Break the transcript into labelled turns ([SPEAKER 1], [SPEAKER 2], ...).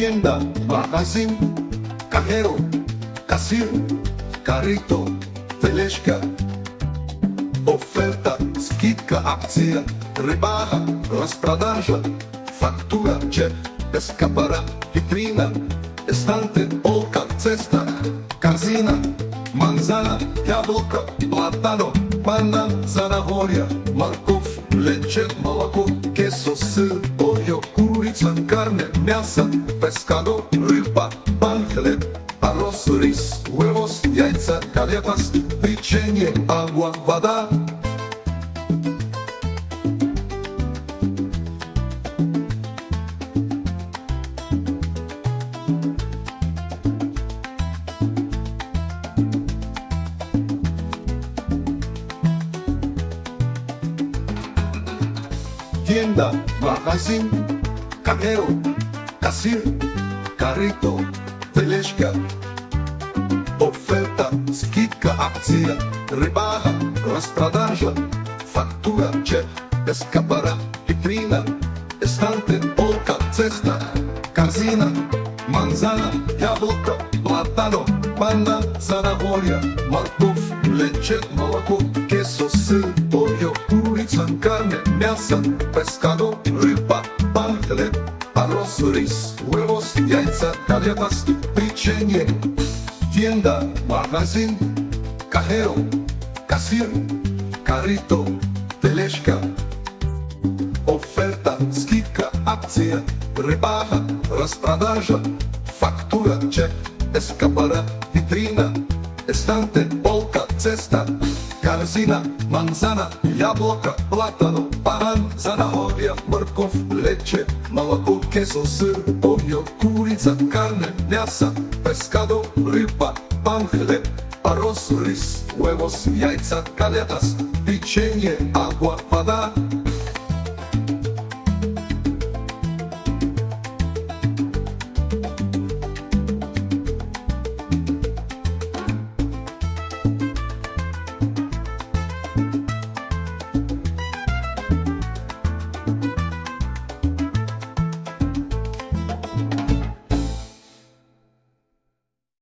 [SPEAKER 1] tienda, magazín, cajero, casir, carrito, teleshka, oferta, skidka, akcja, rebaja, распродажа, фактура, чек, escapará, vitrina, estante, полка, cesta, корзина, manzana, яблоко, платано, банан, zanahoria, морковь, лече, молоко, queso, сыр, pollo, курица, carne, мясо, pescado, рыба, pan, хлеб, arroz, рис, huevos, яйца, galletas, печенье, agua, вода. Tienda, magazín, cajero, casir, carrito, teleshka, oferta, skidka, akcja, rebaja, распродажа, фактура, чек, escapará, vitrina, estante, полка, cesta, корзина, manzana, яблоко, платано, банан, zanahoria, морковь, лече, молоко, queso, сыр, pollo, курица, carne, мясо, pescado, рыба, pan, хлеб, arroz, рис, huevos, яйца, galletas, печенье. Tienda, magazín, cajero, casir, carrito, teleshka, oferta, skidka, akcja, rebaja, распродажа, фактура, чек, escapará, vitrina, estante, полка, cesta, корзина, manzana, яблоко, платано, банан, zanahoria, морковь, лече, молоко, queso, сыр, pollo, курица, carne, мясо, pescado, рыба, pan, хлеб, arroz, рис, huevos, яйца, galletas, печенье, agua, вода.